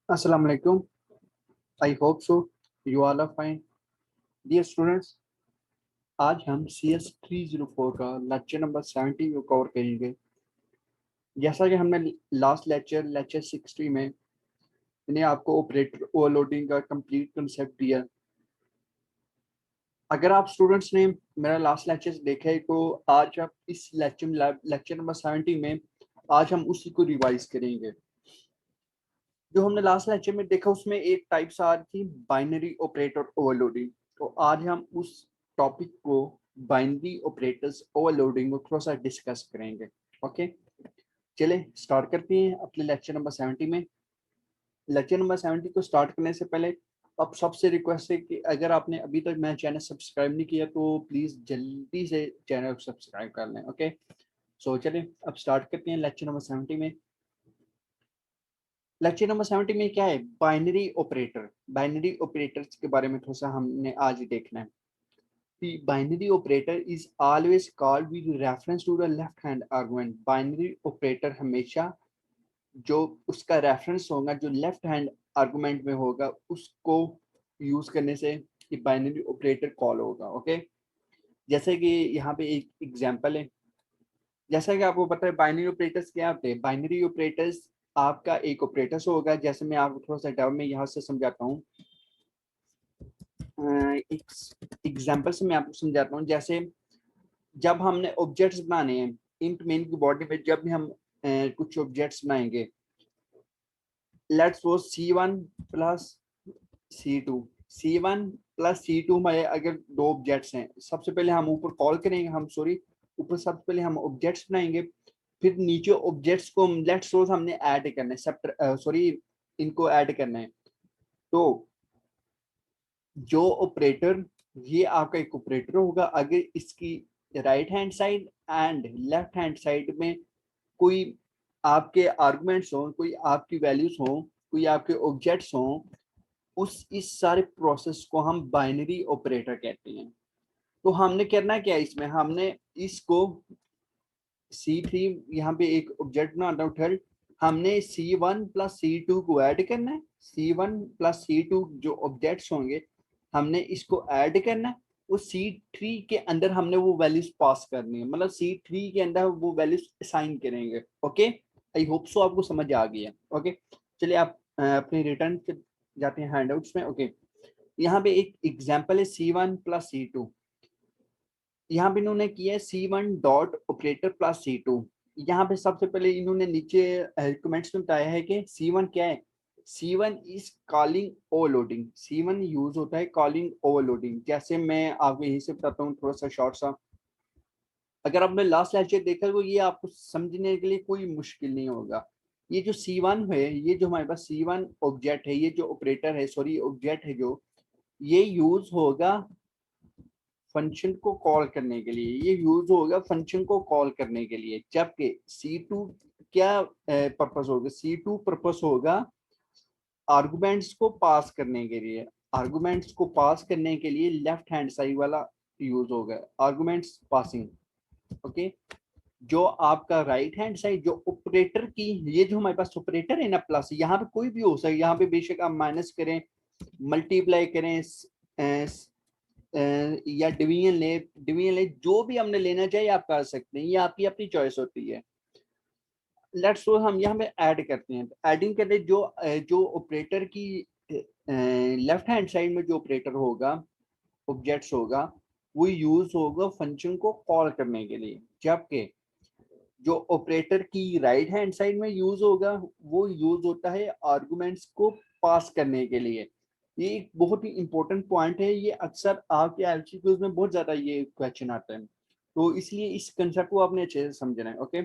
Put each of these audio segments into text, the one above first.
Assalamu alaikum. I hope so. You all are fine. Dear students, आज हम CS 304 का lecture number 70 को cover करेंगे। जैसा कि हमने लास्ट लेक्चर 60 में मैंने आपको ऑपरेटर ओवरलोडिंग का कंप्लीट कंसेप्ट दिया। अगर आप स्टूडेंट्स ने मेरा लास्ट लेक्चर देखा है तो आज आप इस लेक्चर नंबर 70 में आज हम उसी को रिवाइज करेंगे। जो हमने लास्ट लेक्चर में देखा उसमें एक टाइप्स आ रही थी बाइनरी ऑपरेटर ओवरलोडिंग। तो आज हम उस टॉपिक को बाइनरी ऑपरेटर्स ओवरलोडिंग को थोड़ा सा डिस्कस करेंगे। ओके, चले स्टार्ट करते हैं अपने लेक्चर नंबर 70 में। लेक्चर नंबर 70 को स्टार्ट करने से पहले अब सबसे रिक्वेस्ट है कि अगर आपने अभी तक मेरा चैनल सब्सक्राइब नहीं किया तो प्लीज जल्दी से चैनल को सब्सक्राइब कर लें। ओके, सो चले अब स्टार्ट करते हैं लेक्चर नंबर 70 में। लेक्चर नंबर 70 में क्या है? Binary operator. बाइनरी ऑपरेटर्स के बारे में थोड़ा सा हमने आज देखना है कि binary operator is always called with reference to the left hand argument. Binary operator हमेशा जो उसका रेफरेंस होगा जो लेफ्ट हैंड आर्गुमेंट में होगा उसको यूज करने से कि बाइनरी ऑपरेटर कॉल होगा। ओके, जैसे कि यहाँ पे एक एग्जांपल है। जैसा कि आपको पता है बाइनरी ऑपरेटर्स क्या होते हैं। बाइनरी ऑपरेटर्स आपका एक ऑपरेटर्स होगा। जैसे मैं आपको थोड़ा सा टर्म में यहाँ से समझाता हूँ। एक एग्जांपल से मैं आपको समझाता हूँ। जैसे जब हमने ऑब्जेक्ट्स बनाने हैं इंट मेन की बॉडी में, जब भी हम कुछ ऑब्जेक्ट्स बनाएंगे, let's suppose C1 plus C2 में अगर दो ऑब्जेक्ट्स हैं, सबसे पहले हम ऊपर कॉल करेंगे, हम सॉरी ऊपर सबसे पहले हम ऑब्जेक्ट्स बनाएंगे, फिर नीचे ऑब्जेक्ट्स को लेट्स सपोज हमने ऐड करना है, सॉरी इनको ऐड करना है। तो जो ऑपरेटर, ये आपका एक ऑपरेटर होगा। अगर इसकी right hand side and left hand side में कोई आपके आर्गुमेंट्स हो, कोई आपकी वैल्यूज हो, कोई आपके ऑब्जेक्ट्स हो, उस इस सारे प्रोसेस को हम बाइनरी ऑपरेटर कहते हैं। तो हमने करना क्या है इसमें, हमने इसको C3 यहाँ पे एक ऑब्जेक्ट बनाना उठल, हमने C1 प्लस C2 को ऐड करना है। C1 प्लस C2 जो ऑब्जेक्ट्स होंगे हमने इसको ऐड करना है। वो C3 के अंदर हमने वो वैल्यूज पास करनी है, मतलब C3 के अंदर वो वैल्यूज असाइन करेंगे। ओके, आई होप सो आपको समझ आ गया। ओके, चलिए आप अपने रिटर्न जाते हैं हैंडआउट्स में। ओके, यहाँ पे एक एग्जांपल है C1 प्लस C2। यहाँ पे इन्होंने किया है C1 dot operator plus C2। यहाँ पे सबसे पहले इन्होंने नीचे कमेंट्स में बताया है कि C1 क्या है। C1 is calling overloading. C1 use होता है कॉलिंग ओवरलोडिंग। जैसे मैं आपको यहीं से बताता हूँ थोड़ा सा शॉर्ट सा। अगर आपने लास्ट लेक्चर देखा तो ये आपको समझने के लिए कोई मुश्किल नहीं होगा। ये जो C1 है, ये जो हमारे पास C1 ऑब्जेक्ट है, ये जो ऑपरेटर है, सॉरी ऑब्जेक्ट है, जो ये यूज होगा फंक्शन को कॉल करने के लिए। ये यूज होगा फंक्शन को कॉल करने के लिए। जबकि C2 क्या पर्पस होगा? C2 पर्पस होगा आर्गुमेंट्स को पास करने के लिए। आर्गुमेंट्स को पास करने के लिए लेफ्ट हैंड साइड वाला यूज होगा, आर्गुमेंट्स पासिंग। ओके, जो आपका राइट हैंड साइड जो ऑपरेटर की, ये जो हमारे पास ऑपरेटर है ना प्लस, यहाँ पे कोई भी हो सकता है। यहाँ पे बेशक आप माइनस करें, मल्टीप्लाई करें, या डिवीजन ले, जो भी हमने लेना चाहिए आप कर सकते हैं। ये आपकी अपनी चॉइस होती है। लेट्स सो हम यहाँ पे ऐड करते हैं। एडिंग करते जो ऑपरेटर की लेफ्ट हैंड साइड में जो ऑपरेटर होगा, ऑब्जेक्ट्स होगा, वो यूज होगा फंक्शन को कॉल करने के लिए। जबकि जो ऑपरेटर की राइट हैंड साइड में यूज होगा वो यूज होता है आर्गुमेंट्स को पास करने के लिए। ये एक बहुत ही इंपॉर्टेंट पॉइंट है। ये अक्सर आपके एमसीक्यूज में बहुत ज्यादा ये क्वेश्चन आता है, तो इसलिए इस कंसेप्ट को आपने अच्छे से समझना है। ओके,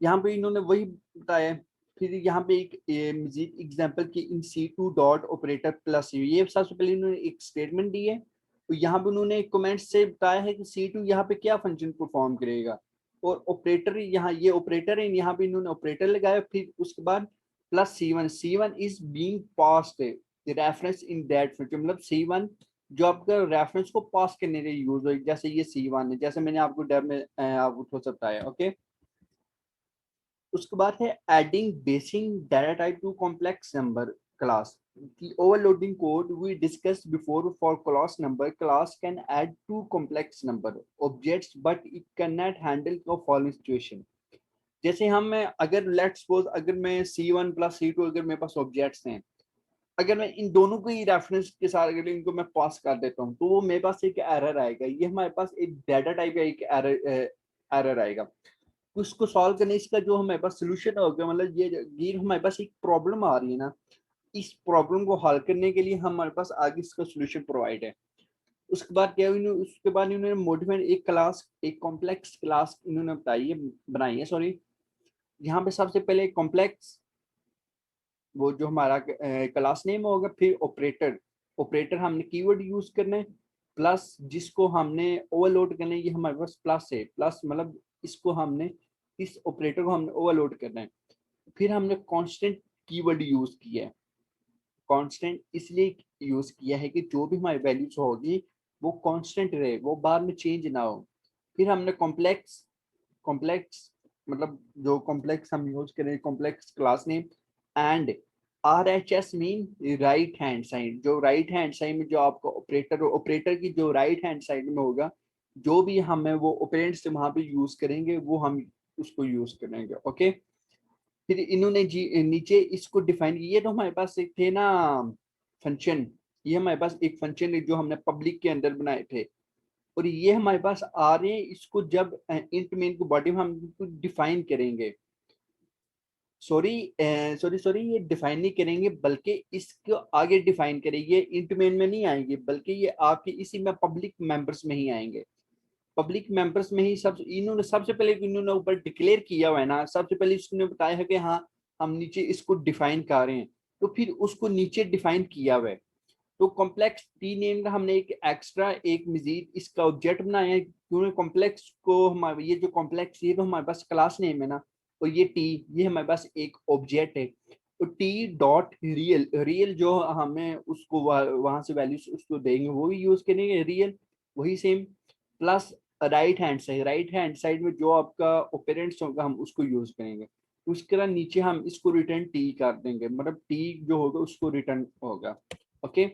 यहाँ पे इन्होंने वही बताया। फिर यहाँ पे एक मजीद एग्जांपल की इन C2 डॉट ऑपरेटर प्लस, ये सबसे पहले इन्होंने एक स्टेटमेंट दी है। तो यहाँ पे उन्होंने कमेंट से बताया है कि C2 यहाँ पे क्या फंक्शन परफॉर्म करेगा, और ऑपरेटर यहाँ ये ऑपरेटर है, यहाँ पे इन्होंने ऑपरेटर लगाया। फिर उसके बाद plus C1 is being passed reference in that function, मतलब C1 जो आपका रेफरेंस को पास करने के लिए यूज हो। जैसे ये C1 है, जैसे मैंने आपको डर में आपको थोड़ा सा बताया। ओके, उसके बाद है adding basic data type two complex number class. The overloading code we discussed before for class number. Class can add two complex number objects, but it cannot handle the following situation. जैसे हम अगर let's suppose अगर मैं C1 plus C2 अगर मेरे पास objects हैं, अगर मैं इन दोनों को ही रेफरेंस के साथ अगर इनको मैं पास कर देता हूँ तो वो मेरे पास एक एरर आएगा. ये हमारे पास एक डाटा टाइप का एक एरर आएगा. उसको सॉल्व करने इसका जो हमारे पास सोल्यूशन होगा, मतलब ये हमारे पास एक प्रॉब्लम आ रही है ना, इस प्रॉब्लम को हल करने के लिए हमारे पास आगे इसका सोल्यूशन प्रोवाइड है. उसके बाद क्या उसके बाद इन्होंने मॉडिफाइड एक क्लास, एक कॉम्प्लेक्स क्लास इन्होंने बनाई है सॉरी. यहाँ पे सबसे पहले कॉम्प्लेक्स वो जो हमारा क्लास नेम होगा, फिर ऑपरेटर. ऑपरेटर हमने कीवर्ड यूज करना है, प्लस जिसको हमने ओवरलोड करना है, ये हमारे पास प्लस है, प्लस मतलब इसको हमने इस ऑपरेटर को हमने ओवरलोड करना है. फिर हमने कांस्टेंट कीवर्ड यूज किया है. कांस्टेंट इसलिए यूज किया है कि जो भी हमारी वैल्यूज होगी वो कांस्टेंट रहे, वो बाद में चेंज ना हो. फिर हमने कॉम्प्लेक्स कॉम्प्लेक्स मतलब जो कॉम्प्लेक्स हम यूज करें complex class name and RHS mean right hand side. जो राइट हैंड साइड में जो आपको ऑपरेटर की जो राइट हैंड साइड में होगा, जो भी हमें वो ऑपरेंड्स वहां पे यूज करेंगे वो हम उसको यूज करेंगे. ओके. फिर इन्होंने जी नीचे इसको डिफाइन किया. ये तो हमारे पास एक थे ना फंक्शन, ये हमारे पास एक फंक्शन है जो हमने पब्लिक के अंदर बनाए थे, और ये हमारे पास आ रहे हैं. इसको जब इंट मेन को बॉडी में हम डिफाइन करेंगे, सॉरी सॉरी सॉरी ये डिफाइन नहीं करेंगे बल्कि इसको आगे डिफाइन करेंगे. इंट मेन में नहीं आएंगे बल्कि ये आपके इसी में पब्लिक मेंबर्स में ही आएंगे. पब्लिक मेंबर्स में ही सब इन्होंने सबसे पहले इन्होंने ऊपर डिक्लेयर किया हुआ है ना, सबसे पहले इसने बताया है कि हाँ हम नीचे इसको डिफाइन कर रहे हैं, तो फिर उसको नीचे डिफाइन किया हुआ है. तो कॉम्प्लेक्स टी नेम का हमने एक एक्स्ट्रा एक मजीद इसका ऑब्जेक्ट बनाया है, क्योंकि कॉम्प्लेक्स को हमारे ये जो कॉम्प्लेक्स ये तो हमारे पास क्लास नेम है ना, और ये टी ये हमारे पास एक ऑब्जेक्ट है. तो टी डॉट रियल, रियल जो हमें उसको वहां से वैल्यूज उसको देंगे वो भी यूज करेंगे रियल, वही same. Plus right hand side में जो आपका ओपेरेंट्स होगा हम उसको यूज करेंगे. उसके बाद नीचे हम इसको रिटर्न टी कर देंगे, मतलब टी जो होगा उसको रिटर्न होगा. ओके.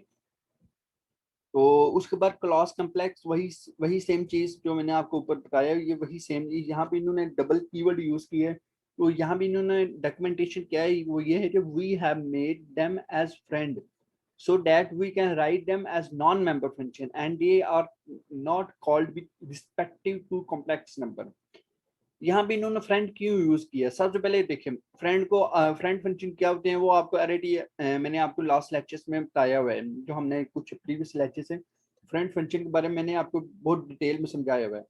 तो उसके बाद क्लॉज कम्प्लेक्स वही वही सेम चीज जो मैंने आपको ऊपर बताया, ये वही सेम चीज. यहाँ पे इन्होंने डबल कीवर्ड यूज किया है. तो यहाँ भी इन्होंने डॉक्यूमेंटेशन क्या है वो ये है कि we have made them as friend so that we can write them as non-member function and they are not called with respective to complex number. यहाँ भी इन्होंने फ्रेंड क्यों यूज किया, सबसे पहले देखिए फ्रेंड को फ्रेंड फंक्शन क्या होते हैं वो आपको ऑलरेडी मैंने आपको लास्ट लेक्चर्स में बताया हुआ है, जो हमने कुछ प्रीवियस लेक्चर्स है फ्रेंड फंक्शन के बारे में मैंने आपको बहुत डिटेल में समझाया हुआ है.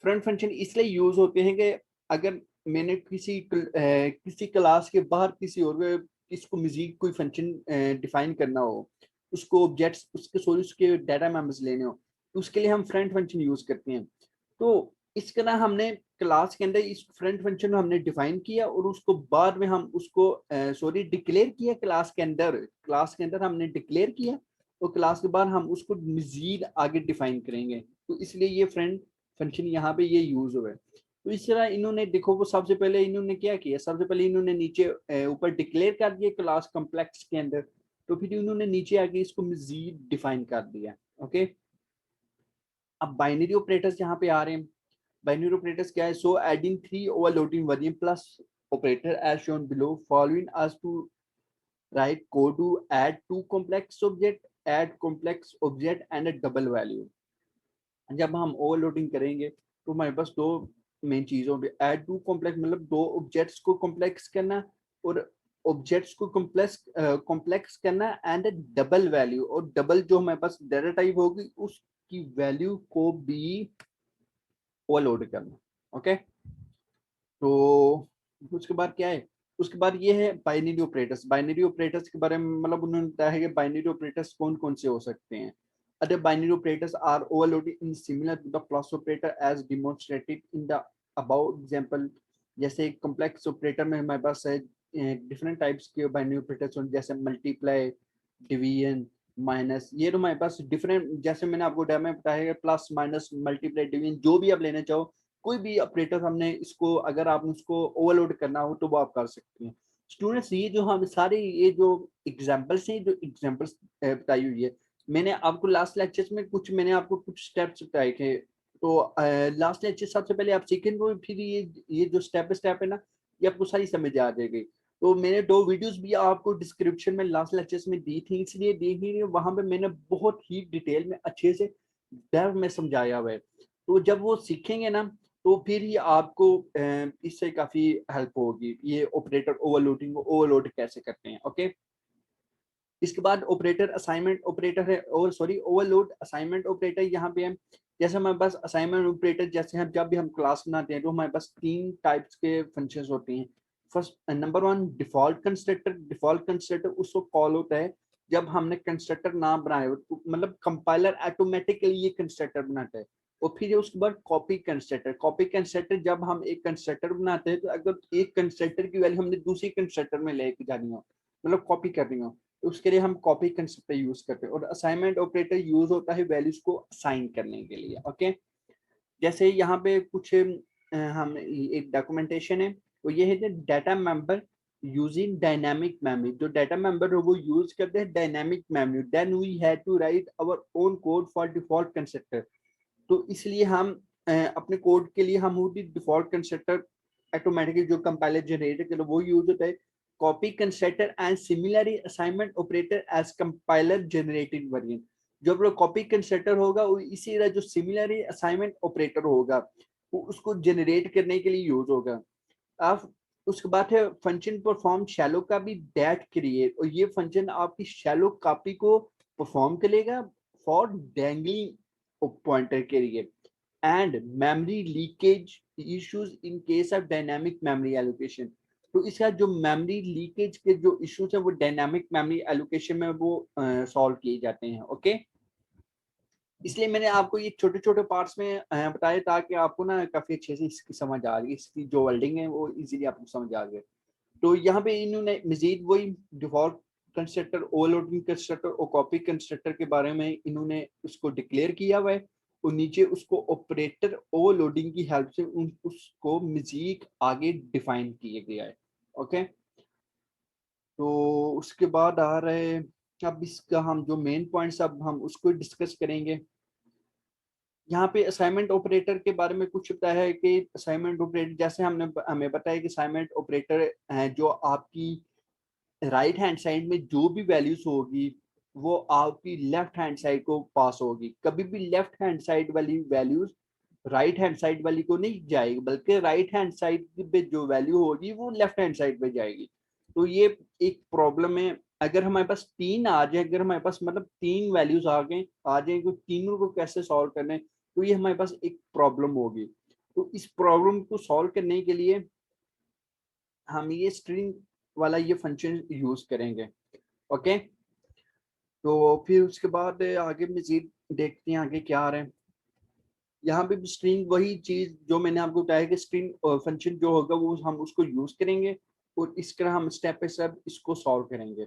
फ्रेंड फंक्शन इसलिए यूज होते हैं कि अगर मैंने किसी क्लास के बाहर किसी और इसको मजीद कोई फंक्शन डिफाइन करना हो, उसको ऑब्जेक्ट्स उसके सॉरी उसके डाटा मेंबर्स लेने हो, तो उसके लिए हम फ्रेंड फंक्शन यूज करते हैं. तो इस तरह हमने क्लास के अंदर इस फ्रेंड फंक्शन को हमने डिफाइन किया और उसको बाद में हम उसको सॉरी डिक्लेयर किया. क्लास के अंदर हमने डिक्लेयर किया और क्लास के बाद हम उसको मजीद आगे डिफाइन करेंगे. तो इसलिए ये फ्रेंड फंक्शन यहाँ पे ये यूज हुआ है. तो इस तरह इन्होंने देखो वो सबसे पहले इन्होंने क्या किया, सबसे पहले इन्होंने नीचे ऊपर डिक्लेयर कर दिया क्लास कॉम्प्लेक्स के अंदर, तो फिर उन्होंने नीचे आके इसको मजीद डिफाइन कर दिया. ओके. अब बाइनरी ऑपरेटर्स यहाँ पे आ रहे हैं. बाइनरी ऑपरेटर्स क्या है, so adding 3 overloading variant plus operator as shown below, following us to write code to add two complex object and a double value. जब हम ओवरलोडिंग करेंगे तो हमारे पास दो मेन चीजों पे ऐड टू कॉम्प्लेक्स मतलब दो ऑब्जेक्ट्स को कॉम्प्लेक्स करना और ऑब्जेक्ट्स को कॉम्प्लेक्स करना एंड डबल वैल्यू, और डबल जो हमारे पास डाटा टाइप होगी उसकी वैल्यू को भी ओवरलोड करना. ओके. तो उसके बाद क्या है, उसके बाद ये है बाइनरी ऑपरेटर्स. बाइनरी ऑपरेटर्स के बारे में मतलब उन्होंने बताया है कि बाइनरी ऑपरेटर्स कौन कौन से हो सकते हैं. Other binary operators are overloaded in similar to the plus operator as demonstrated in the above example. जैसे complex operator में हमारे पास है different types के binary operators होते हैं, जैसे multiply, division, माइनस. ये तो हमारे पास डिफरेंट, जैसे मैंने आपको डेमो में बताया प्लस माइनस मल्टीप्लाई डिवीजन जो भी आप लेना चाहो कोई भी ऑपरेटर हमने इसको, अगर आपने उसको ओवरलोड करना हो तो वो आप कर सकते हैं। स्टूडेंट्स, ये जो हम सारे ये जो एग्जांपल्स हैं, जो एग्जांपल्स बताई हुई है, मैंने आपको लास्ट लेक्चर्स में कुछ, मैंने आपको कुछ स्टेप्स बताए थे। तो लास्ट लेक्चर सबसे पहले आप सीखेंगे, फिर ये जो स्टेप बाय स्टेप है ना, ये आपको सारी समझ आ जाएगी। तो मैंने 2 वीडियोस भी आपको डिस्क्रिप्शन में लास्ट लेक्चर्स में दी थी, इसलिए दी थी, वहां पे मैंने बहुत ही डिटेल में अच्छे से डेप्थ में समझाया हुआ है। तो जब वो सीखेंगे ना, तो फिर ही आपको इससे काफी हेल्प होगी, ये ऑपरेटर ओवरलोडिंग को ओवरलोड कैसे करते हैं। ओके, इसके बाद ऑपरेटर असाइनमेंट ऑपरेटर है, और सॉरी ओवरलोड असाइनमेंट ऑपरेटर यहाँ पे है। जैसे हमारे पास असाइनमेंट ऑपरेटर, जैसे हम जब भी हम क्लास बनाते हैं तो हमारे पास 3 टाइप्स के फंक्शंस होते हैं। First, number 1 default constructor. Default constructor उसको कॉल होता है जब हमने कंस्ट्रक्टर ना बनाए हो, तो मतलब कंपाइलर ऑटोमेटिकली ये कंस्ट्रक्टर बनाता है। और फिर उसके बाद कॉपी कंस्ट्रक्टर। कॉपी कंस्ट्रक्टर, जब हम एक कंस्ट्रक्टर बनाते हैं तो अगर एक कंस्ट्रक्टर की वैल्यू हमने दूसरी कंस्ट्रक्टर में लेके जानी हो, मतलब कॉपी करनी हो, तो उसके लिए हम कॉपी कंस्ट्रक्टर यूज करते हैं। और असाइनमेंट ऑपरेटर यूज होता है वैल्यूज को असाइन करने के लिए। ओके, जैसे यहाँ पे कुछ हम एक डॉक्यूमेंटेशन है, तो ये है data member using dynamic memory. जो डाटा मेंबर है वो यूज करते हैं dynamic memory, then we have to write our own code for default constructor. तो इसलिए हम अपने कोड के लिए हम डिफॉल्ट कंस्ट्रक्टर ऑटोमेटिकली जो कंपाइलर जनरेटर के लिए वो यूज होता है। Copy constructor and similarly assignment operator as compiler generated variant. जो अपना कॉपी कंस्ट्रक्टर होगा वो इसी तरह जो सिमिलरली असाइनमेंट ऑपरेटर होगा वो उसको जनरेट करने के लिए यूज होगा। अब उसके बाद है फंक्शन परफॉर्म शैलो का भी दैट क्रिएट, और ये फंक्शन आपकी शैलो कॉपी को परफॉर्म करेगा फॉर डैंगलिंग पॉइंटर के लिए and memory leakage issues in case of dynamic memory allocation. तो इसका जो मेमोरी लीकेज के जो इश्यूज है वो डायनामिक मेमोरी एलोकेशन में वो सॉल्व किए जाते हैं। ओके, इसलिए मैंने आपको ये छोटे छोटे पार्ट्स में बताया ताकि आपको ना काफी अच्छे से इसकी समझ आ गई, इसकी जो वर्डिंग है वो इजीली आपको समझ आ गए। तो यहाँ पे इन्होंने मजीद वही डिफॉल्ट कंस्ट्रक्टर, ओवरलोडिंग कंस्ट्रक्टर और कॉपी कंस्ट्रक्टर के बारे में इन्होंने उसको डिक्लेयर किया हुआ है, और नीचे उसको ऑपरेटर ओवरलोडिंग की हेल्प से उसको मजीद आगे डिफाइन किया गया है। ओके, तो उसके बाद आ रहे, अब इसका हम जो मेन पॉइंट्स अब हम उसको डिस्कस करेंगे। यहाँ पे असाइनमेंट ऑपरेटर के बारे में कुछ पता है कि असाइनमेंट ऑपरेटर, जैसे हमने हमें बताया कि असाइनमेंट ऑपरेटर है जो आपकी राइट हैंड साइड में जो भी वैल्यूज होगी वो आपकी लेफ्ट हैंड साइड को पास होगी। कभी भी लेफ्ट हैंड साइड वाली वैल्यूज राइट हैंड साइड वाली को नहीं जाएगी, बल्कि राइट हैंड साइड पे जो वैल्यू होगी वो लेफ्ट हैंड साइड पे जाएगी। तो ये एक प्रॉब्लम है। अगर हमारे पास 3 आ जाए, अगर हमारे पास मतलब 3 वैल्यूज आ जाए तो तीनों को कैसे सॉल्व करने, तो ये हमारे पास एक प्रॉब्लम होगी। तो इस प्रॉब्लम को सॉल्व करने के लिए हम ये स्ट्रिंग वाला ये फंक्शन यूज करेंगे। ओके, तो फिर उसके बाद आगे मजीद देखते हैं आगे क्या आ रहा है। यहाँ पे भी स्ट्रिंग वही चीज जो मैंने आपको बताया कि स्ट्रिंग फंक्शन जो होगा वो हम उसको यूज करेंगे, और इस तरह हम स्टेप बाय स्टेप इसको सॉल्व करेंगे।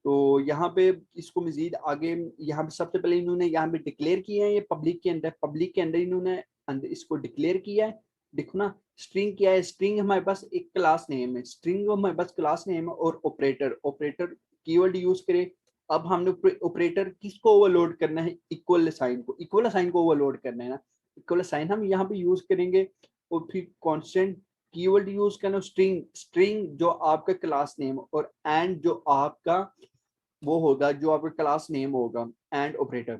तो यहाँ पे इसको मजीद आगे, यहाँ पे सबसे पहले इन्होंने यहाँ पे डिक्लेयर किया है, ये पब्लिक के अंदर इन्होंने इसको डिक्लेयर किया है। देखो ना, स्ट्रिंग क्या है, स्ट्रिंग हमारे पास एक क्लास नेम है, स्ट्रिंग हमारे पास क्लास नेम है, और ऑपरेटर ऑपरेटर कीवर्ड यूज करे। अब हमने ऑपरेटर किसको ओवरलोड करना है, इक्वल साइन को, इक्वल साइन को ओवरलोड करना है ना, इक्वल साइन हम यहाँ पे यूज करेंगे। और फिर कांस्टेंट कीवर्ड यूज करना, स्ट्रिंग स्ट्रिंग जो आपका क्लास नेम, और एंड जो आपका वो होगा जो आपका क्लास नेम होगा, एंड ऑपरेटर।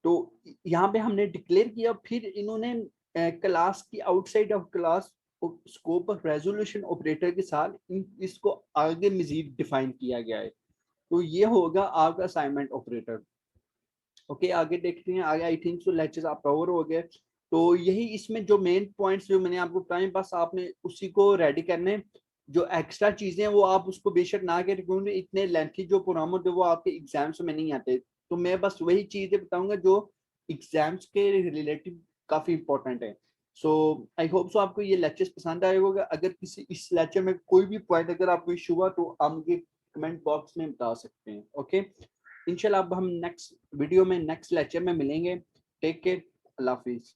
तो यहाँ पे हमने डिक्लेयर किया, फिर इन्होंने क्लास की outside of class scope of resolution operator के साथ इसको आगे मजीद डिफाइन किया गया है। तो ये होगा आपका असाइनमेंट ऑपरेटर। ओके, आगे देखते हैं। आगे आई थिंक सो लेक्चर्स आप कवर हो गए। तो यही इसमें जो मेन पॉइंट्स जो मैंने आपको बताए, बस आपने उसी को रेडी करने। जो एक्स्ट्रा चीजें हैं वो आप उसको बेशक ना करें, क्योंकि इतने लेंथी जो प्रोग्राम होते हैं वो आपके एग्जाम्स में नहीं आते। तो मैं बस वही चीजें बताऊंगा जो एग्जाम्स के रिलेटिव काफी इंपॉर्टेंट है। सो आई होप सो आपको ये लेक्चर्स पसंद आए होगा। अगर किसी इस लेक्चर में कोई भी पॉइंट अगर आपको इशू हुआ तो आप मुझे कमेंट बॉक्स में बता सकते हैं। ओके, इंशाल्लाह अब हम नेक्स्ट वीडियो में नेक्स्ट लेक्चर में मिलेंगे। टेक केयर, अल्लाह हाफिज।